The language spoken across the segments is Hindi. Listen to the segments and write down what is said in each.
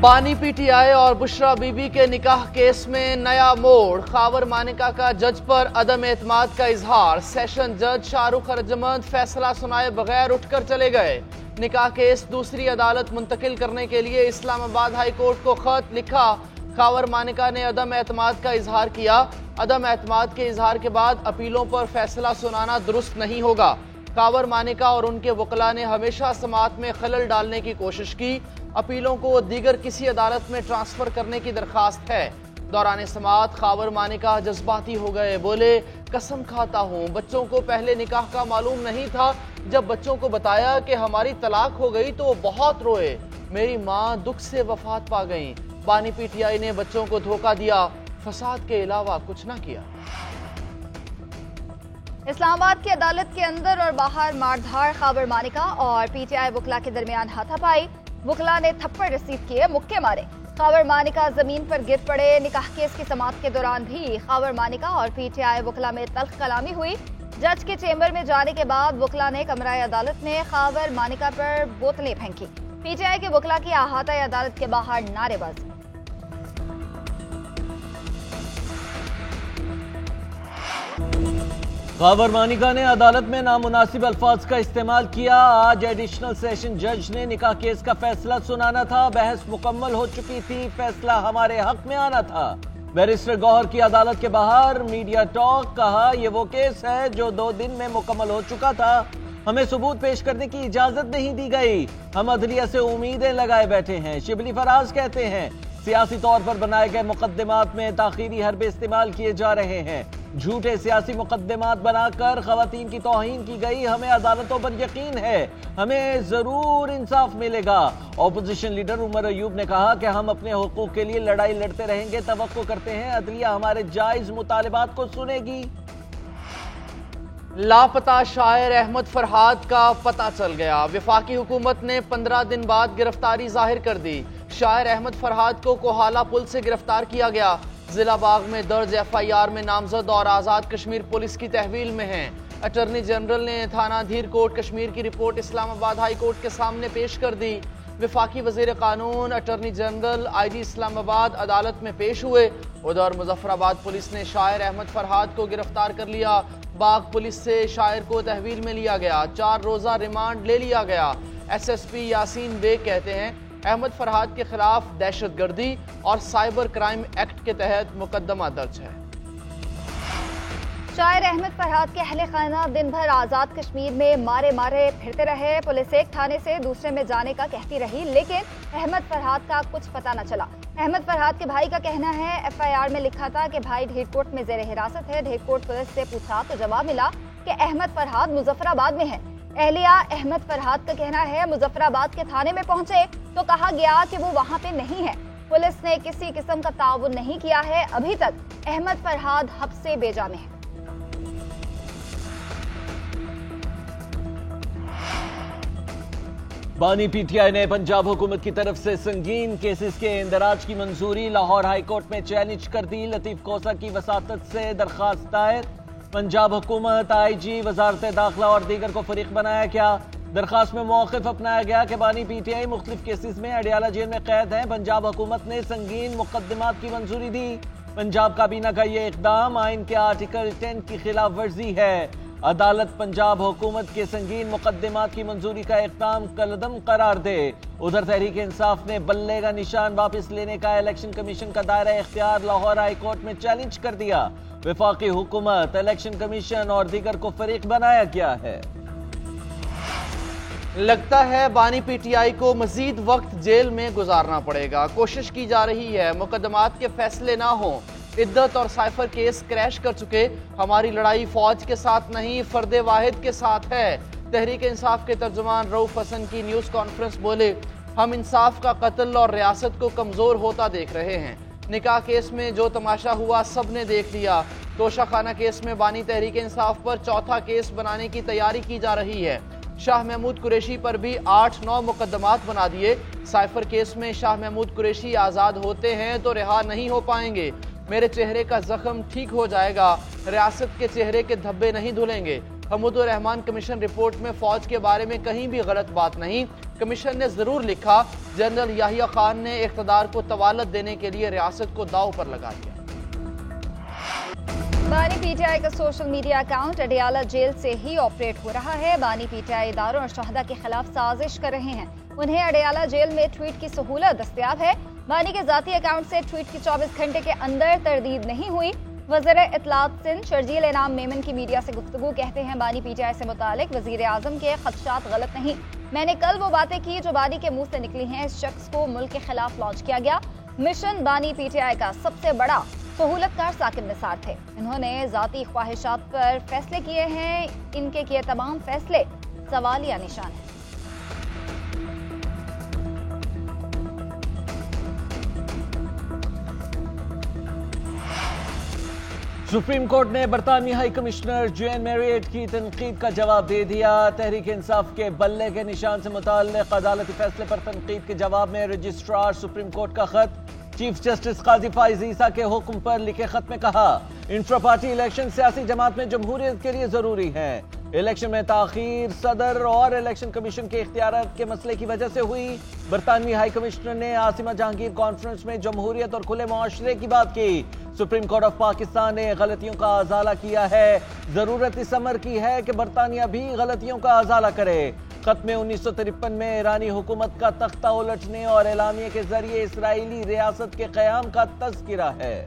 बानी पीटीआई और बुशरा बीबी के निकाह केस में नया मोड़। खावर मानिका का जज पर अदम एतमाद का इजहार। सेशन जज शाहरुख अरजमंद फैसला सुनाए बगैर उठकर चले गए। निकाह केस दूसरी अदालत मुंतकिल करने के लिए इस्लामाबाद हाई कोर्ट को खत लिखा। खावर मानिका ने अदम एतमाद का इजहार किया। अदम एतमाद के इजहार के बाद अपीलों पर फैसला सुनाना दुरुस्त नहीं होगा। खावर मानिका और उनके वकला ने हमेशा समाअत में खलल डालने की कोशिश की। अपीलों को दीगर किसी अदालत में ट्रांसफर करने की दरखास्त है। दौरान समाअत खावर मानिका जज्बाती हो गए। बोले, कसम खाता हूँ बच्चों को पहले निकाह का मालूम नहीं था। जब बच्चों को बताया कि हमारी तलाक हो गई तो वो बहुत रोए। मेरी माँ दुख से वफात पा गई। बानी पीटीआई ने बच्चों को धोखा दिया, फसाद के अलावा कुछ ना किया। इस्लामाबाद की अदालत के अंदर और बाहर मारधाड़। खावर मानिका और पीटीआई वकला के दरमियान हाथापाई। वकला ने थप्पड़ रिसीव किए, मुक्के मारे। खावर मानिका जमीन पर गिर पड़े। निकाह केस की समाअत के दौरान भी खावर मानिका और पीटीआई वकला में तल्ख कलामी हुई। जज के चेंबर में जाने के बाद वकला ने कमराए अदालत में खावर मानिका पर बोतलें फेंकी। पीटीआई के वकला की अहाता अदालत के बाहर नारेबाजी। खावर मानिका ने अदालत में नामुनासिब अल्फाज का इस्तेमाल किया। आज एडिशनल सेशन जज ने निकाह केस का फैसला सुनाना था। बहस मुकम्मल हो चुकी थी, फैसला हमारे हक में आना था। बैरिस्टर गौहर की अदालत के बाहर मीडिया टॉक। कहा, यह वो केस है जो 2 दिन में मुकम्मल हो चुका था। हमें सबूत पेश करने की इजाजत नहीं दी गई। हम अदलिया से उम्मीदें लगाए बैठे हैं। शिबली फराज कहते हैं, सियासी तौर पर बनाए गए मुकदमात में ताखीरी हरबे इस्तेमाल किए जा रहे हैं। झूठे सियासी मुकदमात बनाकर खवातीन की तौहीन की गई। हमें अदालतों पर यकीन है, हमें जरूर इंसाफ मिलेगा। ऑपोजिशन लीडर उमर अयूब ने कहा कि हम अपने हुकूक के लिए लड़ाई लड़ते रहेंगे। तवक्को करते हैं अदलिया हमारे जायज मुतालिबात को सुनेगी। लापता शायर अहमद फरहाद का पता चल गया। वफाकी हुकूमत ने 15 दिन बाद गिरफ्तारी जाहिर कर दी। शायर अहमद फरहाद को कोहाला पुल से गिरफ्तार किया गया। जिला बाग में दर्ज FIR में नामजद और आज़ाद कश्मीर पुलिस की तहवील में हैं। अटॉर्नी जनरल ने थाना धीर कोट कश्मीर की रिपोर्ट इस्लामाबाद हाई कोर्ट के सामने पेश कर दी। वफाकी वज़ीर कानून, अटॉर्नी जनरल, IG इस्लामाबाद अदालत में पेश हुए। उधर मुजफ्फराबाद पुलिस ने शायर अहमद फरहाद को गिरफ्तार कर लिया। बाग पुलिस से शायर को तहवील में लिया गया। 4 रोज़ा रिमांड ले लिया गया। SSP यासीन बेग कहते हैं, अहमद फरहाद के खिलाफ दहशतगर्दी और साइबर क्राइम एक्ट के तहत मुकदमा दर्ज है। शायर अहमद फरहाद के अहले खाना दिन भर आजाद कश्मीर में मारे मारे फिरते रहे। पुलिस एक थाने से दूसरे में जाने का कहती रही, लेकिन अहमद फरहाद का कुछ पता न चला। अहमद फरहाद के भाई का कहना है, FIR में लिखा था कि भाई ढेरकोट में जेर हिरासत है। ढेरकोट पुलिस से पूछा तो जवाब मिला कि अहमद फरहाद मुजफ्फराबाद में है। एहलिया अहमद फरहाद का कहना है, मुजफ्फराबाद के थाने में पहुंचे तो कहा गया कि वो वहां पे नहीं है। पुलिस ने किसी किस्म का ताउन नहीं किया है। अभी तक अहमद फरहाद हब्से बेजा में है। बानी पीटीआई ने पंजाब हुकूमत की तरफ से संगीन केसेस के इंदराज की मंजूरी लाहौर हाई कोर्ट में चैलेंज कर दी। लतीफ कोसा की वसातत से दरखास्त दायर। पंजाब हुकूमत, IG, वजारत दाखिला और दीगर को फरीक बनाया गया। दरखास्त में मौक़िफ़ अपनाया गया कि बानी पीटीआई मुख्तलिफ केसेस में अडियाला जेल में कैद है। पंजाब हुकूमत ने संगीन मुकदमात की मंजूरी दी। पंजाब काबीना का ये इक़दाम आइन के आर्टिकल 10 की खिलाफ वर्जी है। अदालत पंजाब हुकूमत के संगीन मुकदमात की मंजूरी का इक़दाम कलदम करार दे। उधर तहरीक इंसाफ ने बल्ले का निशान वापस लेने का इलेक्शन कमीशन का दायरा इख्तियार लाहौर हाई कोर्ट में चैलेंज कर दिया। वफाकी हुकूमत, इलेक्शन कमीशन और दीगर को फरीक बनाया गया है। लगता है बानी पीटीआई को मजीद वक्त जेल में गुजारना पड़ेगा। कोशिश की जा रही है मुकदमात के फैसले ना हो। इद्दत और साइफर केस क्रैश कर चुके। हमारी लड़ाई फौज के साथ नहीं, फर्दे वाहिद के साथ है। तहरीक इंसाफ के तर्जुमान रऊफ हसन की न्यूज़ कॉन्फ्रेंस बोले, हम इंसाफ का कत्ल और रियासत को कमज़ोर होता देख रहे हैं। निकाह केस में जो तमाशा हुआ सब ने देख लिया। तोशा खाना केस में बानी तहरीक इंसाफ पर चौथा केस बनाने की तैयारी की जा रही है। शाह महमूद कुरैशी पर भी 8-9 मुकदमात बना दिए। साइफर केस में शाह महमूद कुरैशी आज़ाद होते हैं तो रिहा नहीं हो पाएंगे। मेरे चेहरे का जख्म ठीक हो जाएगा, रियासत के चेहरे के धब्बे नहीं धुलेंगे। हमीदुर रहमान कमीशन रिपोर्ट में फौज के बारे में कहीं भी गलत बात नहीं। कमीशन ने जरूर लिखा, जनरल याहिया खान ने इख्तिदार को तवालत देने के लिए रियासत को दांव पर लगा दिया। बानी पीटीआई का social media account Adiala jail से ही ऑपरेट हो रहा है। बानी पीटीआई इदारों और शहदा के खिलाफ साजिश कर रहे हैं। उन्हें अडियाला जेल में ट्वीट की सहूलत दस्तयाब है। बानी के जाती अकाउंट से ट्वीट की 24 घंटे के अंदर तरदीद नहीं हुई। वज़ीर इत्तलात सिंध शर्जील इनाम मेमन की मीडिया से गुफ्तगू कहते हैं, बानी पीटीआई से मुतालिक वज़ीर आज़म के खदशात गलत नहीं। मैंने कल वो बातें की जो बानी के मुंह से निकली हैं। इस शख्स को मुल्क के खिलाफ लॉन्च किया गया। मिशन बानी पीटीआई का सबसे बड़ा सहूलतकार साकिब निसार थे। इन्होंने जाती ख्वाहिशात पर फैसले किए हैं। इनके किए तमाम फैसले सवालिया निशान हैं। सुप्रीम कोर्ट ने बरतानवी हाई कमिश्नर जॉन मैरियट की तनकीद का जवाब दे दिया। तहरीक इंसाफ के बल्ले के निशान से मुताल्लिक अदालती फैसले पर तनकीद के जवाब में रजिस्ट्रार सुप्रीम कोर्ट का खत। चीफ जस्टिस काजी फाइज ईसा के हुक्म पर लिखे खत में कहा, इंट्रा पार्टी इलेक्शन सियासी जमात में जमहूरियत के लिए जरूरी है। इलेक्शन में ताखीर सदर और इलेक्शन कमीशन के इख्तियारात के मसले की वजह से हुई। बरतानवी हाई कमिश्नर ने आसिमा जहांगीर कॉन्फ्रेंस में जमहूरियत और खुले मुआशरे की बात की। सुप्रीम कोर्ट ऑफ पाकिस्तान ने गलतियों का अजाला किया है। जरूरत इस अमर की है कि बरतानिया भी गलतियों का अजाला करे। खत में 1953 में ईरानी हुकूमत का तख्ता उलटने और एलामिया के जरिए इसराइली रियासत के क़याम का तज़किरा है।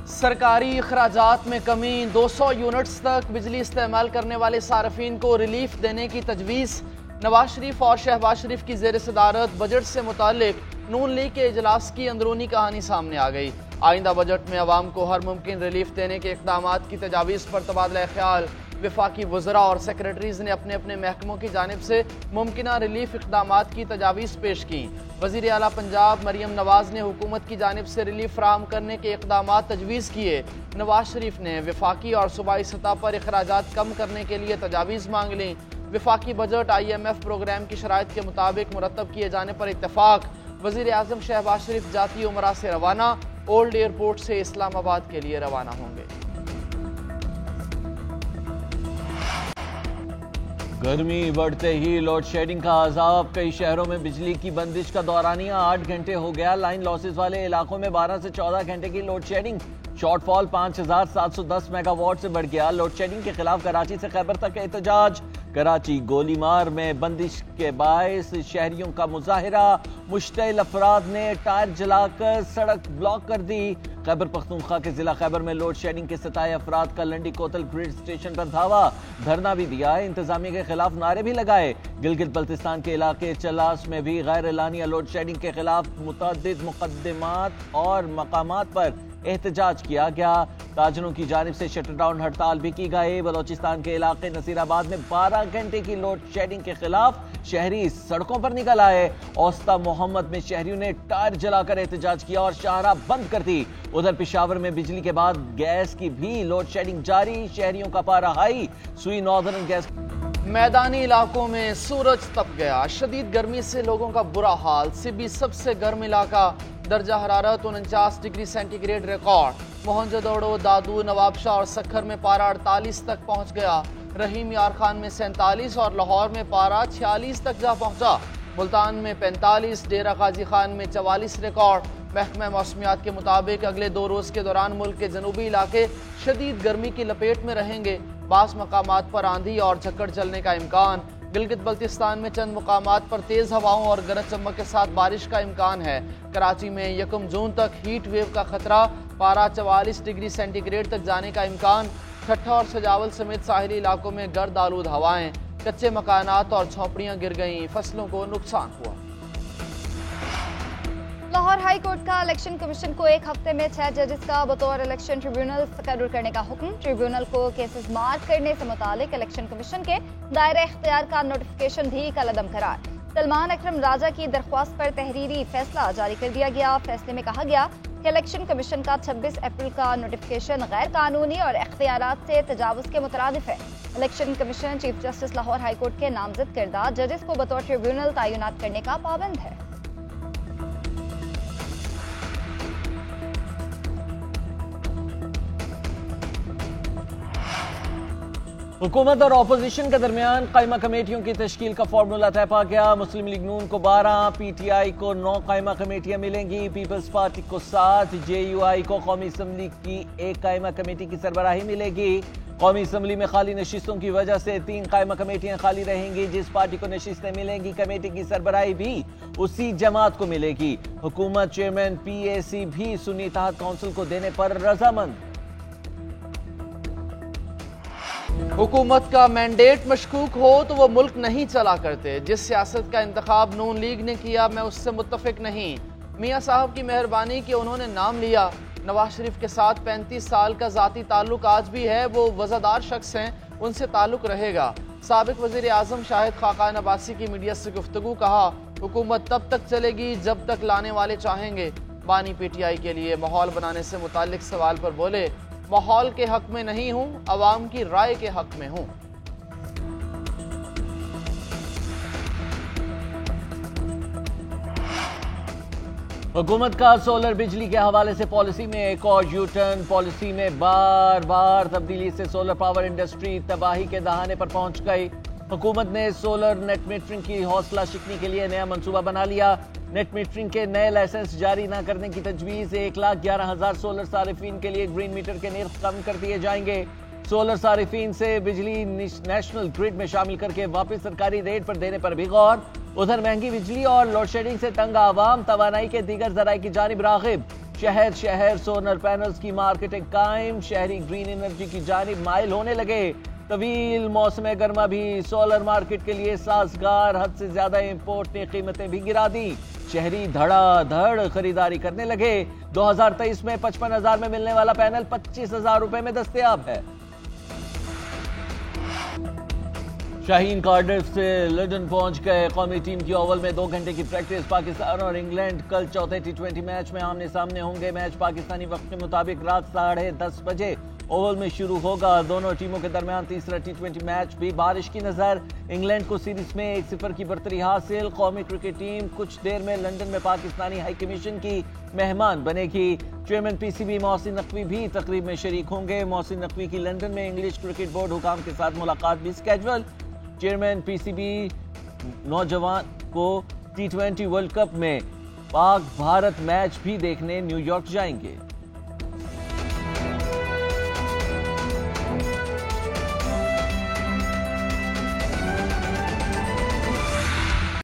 सरकारी अखराजात में कमी, 200 यूनिट्स तक बिजली इस्तेमाल करने वाले सार्फिन को रिलीफ देने की तजवीज़। नवाज शरीफ और शहबाज शरीफ की ज़ेर सदारत बजट से मुतालिक नून लीग के इजलास की अंदरूनी कहानी सामने आ गई। आइंदा बजट में अवाम को हर मुमकिन रिलीफ देने के इक़दामात की तजावीज़ पर तबादला ख्याल। वफाकी वज़रा और सेक्रेटरीज ने अपने अपने महकमों की जानिब से मुमकिना रिलीफ इक़दामात की तजावीज़ पेश की। वज़ीर आला पंजाब मरियम नवाज ने हुकूमत की जानिब से रिलीफ फराहम करने के इक़दामात तजवीज़ किए। नवाज शरीफ ने वफाकी और सूबाई सतह पर अखराजात कम करने के लिए तजावीज़ मांग ली। वफाकी बजट IMF प्रोग्राम की शराइत के मुताबिक मुरतब किए जाने पर इत्तफाक। वज़ीर आज़म शहबाज शरीफ जाती उमरा से रवाना, ओल्ड एयरपोर्ट से इस्लामाबाद के लिए रवाना होंगे। गर्मी बढ़ते ही लोड शेडिंग का अजाब। कई शहरों में बिजली की बंदिश का दौरानिया 8 घंटे हो गया। लाइन लॉसेस वाले इलाकों में 12 से 14 घंटे की लोड शेडिंग। शॉर्टफॉल 5710 मेगावाट से बढ़ गया। लोड शेडिंग के खिलाफ कराची से खैबर तक एहतजाज। कराची गोलीमार में बंदिश के बायस शहरियों का मुजाहिरा। मुश्तइल अफराद ने टायर जलाकर सड़क ब्लॉक कर दी। खैबर पख्तूनख्वा के जिला खैबर में लोड शेडिंग के 27 अफराद का लंडी कोतल ग्रिड स्टेशन पर धावा। धरना भी दिया, इंतजामिया के खिलाफ नारे भी लगाए। गिलगित बल्तिस्तान के इलाके चलास में भी गैर एलानिया लोड शेडिंग के खिलाफ मुतअद्दिद मुकदमात और मकामात पर एहतजाज किया गया। ताजरों की जानिब से शटर डाउन हड़ताल भी की गई। बलोचिस्तान के इलाके नसीराबाद में 12 घंटे की लोड शेडिंग के खिलाफ शहरी सड़कों पर निकल आए। औस्ता मोहम्मद में शहरियों ने टायर जलाकर एहतजाज किया और शाहराह बंद कर दी। उधर पेशावर में बिजली के बाद गैस की भी लोड शेडिंग जारी। शहरियों का पारा हाई। सुई नॉर्दर्न गैस। मैदानी इलाकों में सूरज तप गया। शदीद गर्मी से लोगों का बुरा हाल। सिबी सबसे गर्म इलाका, दर्जा हरारत 49 डिग्री सेंटीग्रेड रिकॉर्ड। मोहनजोदड़ो, दादू, नवाबशाह और सखर में पारा 48 तक पहुंच गया। रहीम यार खान में 47 और लाहौर में पारा 46 तक जा पहुंचा। मुल्तान में 45, डेरा गाजी खान में 44 रिकॉर्ड। महकमा मौसमियात के मुताबिक अगले 2 रोज के दौरान मुल्क के जनूबी इलाके शदीद गर्मी की लपेट में रहेंगे। बास मकामात पर आंधी और झक्कड़ चलने का इम्कान। गिलगित बल्तिस्तान में चंद मुकामात पर तेज हवाओं और गरज चमक के साथ बारिश का इम्कान है। कराची में 1 जून तक हीट वेव का खतरा, पारा 44 डिग्री सेंटीग्रेड तक जाने का इम्कान। ठट्ठा और सजावल समेत साहिली इलाकों में गर्द आलूद हवाएं। कच्चे मकानात और झोंपड़ियां गिर गईं, फसलों को नुकसान हुआ। लाहौर हाई कोर्ट का इलेक्शन कमीशन को 1 हफ्ते में 6 जजेस का बतौर इलेक्शन ट्रिब्यूनल तकर्रुर करने का हुक्म। ट्रिब्यूनल को केसेस मार्क करने से मुतालिक इलेक्शन कमीशन के दायरे इख्तियार का नोटिफिकेशन भी कलअदम करार। सलमान अकरम राजा की दरख्वास्त पर तहरीरी फैसला जारी कर दिया गया। फैसले में कहा गया कि इलेक्शन कमीशन का 26 अप्रैल का नोटिफिकेशन गैर कानूनी और इख्तियारात से तजावुज के मुतरादिफ है। Election commission chief justice Lahore high court के नामजद किरदा जजेस को बतौर ट्रिब्यूनल तैनात करने का पाबंद है। हुकूमत और अपोजिशन के दरमियान कायमा कमेटियों की तश्कील का फार्मूला तय पा गया। मुस्लिम लीग नून को 12, PTI को 9 कायमा कमेटियां मिलेंगी, पीपल्स पार्टी को 7, JUI को कौमी असम्बली की 1 कायमा कमेटी की सरबराही मिलेगी। कौमी असम्बली में खाली नशिस्तों की वजह से 3 कायमा कमेटियां खाली रहेंगी। जिस पार्टी को नशिस्तें मिलेंगी, कमेटी की सरबराही भी उसी जमात को मिलेगी। हुकूमत चेयरमैन PAC भी सुन्नी इत्तेहाद काउंसिल को देने पर रजामंद। हुकूमत का मैंडेट मशकूक हो तो वो मुल्क नहीं चला करते। जिस सियासत का इंतखाब नून लीग ने किया, मैं उससे मुत्तफिक नहीं। मियाँ साहब की मेहरबानी कि उन्होंने नाम लिया। नवाज शरीफ के साथ 35 साल का ज़ाती ताल्लुक आज भी है। वो वज़ादार शख्स हैं, उनसे ताल्लुक रहेगा। साबिक वज़ीर आज़म शाहिद खाकान अब्बासी की मीडिया से गुफ्तगू, कहा हुकूमत तब तक चलेगी जब तक लाने वाले चाहेंगे। बानी PTI के लिए माहौल बनाने से मुताल्लिक सवाल पर बोले, माहौल के हक में नहीं हूं, अवाम की राय के हक में हूं। हुकूमत का सोलर बिजली के हवाले से पॉलिसी में एक और यूटर्न। पॉलिसी में बार बार तब्दीली से सोलर पावर इंडस्ट्री तबाही के दहाने पर पहुंच गई। हुकूमत ने सोलर नेट मीटरिंग की हौसला शिकनी के लिए नया मंसूबा बना लिया। नेट मीटरिंग के नए लाइसेंस जारी न करने की तजवीज़। 1,11,000 सोलर सारिफीन के लिए ग्रीन मीटर के निर्ख कम कर दिए जाएंगे। सोलर सारिफीन से बिजली नेशनल ग्रिड में शामिल करके वापस सरकारी रेट पर देने पर भी गौर। उधर महंगी बिजली और लोड शेडिंग से तंग आवाम तवानाई के दीगर जराये की जानिब राग़िब। शहर शहर सोलर पैनल्स की मार्केटिंग कायम। शहरी ग्रीन एनर्जी की जानिब माइल होने लगे। तवील मौसम गर्मा भी सोलर मार्केट के लिए साजगार। हद से ज्यादा इंपोर्ट ने कीमतें भी गिरा दी। शहरी धड़ाधड़ खरीदारी करने लगे। 2023 में 55,000 में मिलने वाला पैनल 25,000 रुपए में दस्तयाब है। शाहीन कार्डिफ से लंदन पहुंच गए। कौमी टीम की ओवल में 2 घंटे की प्रैक्टिस। पाकिस्तान और इंग्लैंड कल चौथे T20 मैच में आमने सामने होंगे। मैच पाकिस्तानी वक्त के मुताबिक रात 10:30 बजे ओवल में शुरू होगा। दोनों टीमों के दरमियान तीसरा T20 मैच भी बारिश की नजर। इंग्लैंड को सीरीज में 1-0 की बर्तरी हासिल। कौमी क्रिकेट टीम कुछ देर में लंदन में पाकिस्तानी हाई कमीशन की मेहमान बनेगी। चेयरमैन PCB मोहसिन नकवी भी तकरीब में शरीक होंगे। मोहसिन नकवी की लंदन में इंग्लिश क्रिकेट बोर्ड हुकाम के साथ मुलाकात भी स्केड्यूल। चेयरमैन PCB नौजवान को T20 वर्ल्ड कप में पाक भारत मैच भी देखने न्यूयॉर्क जाएंगे।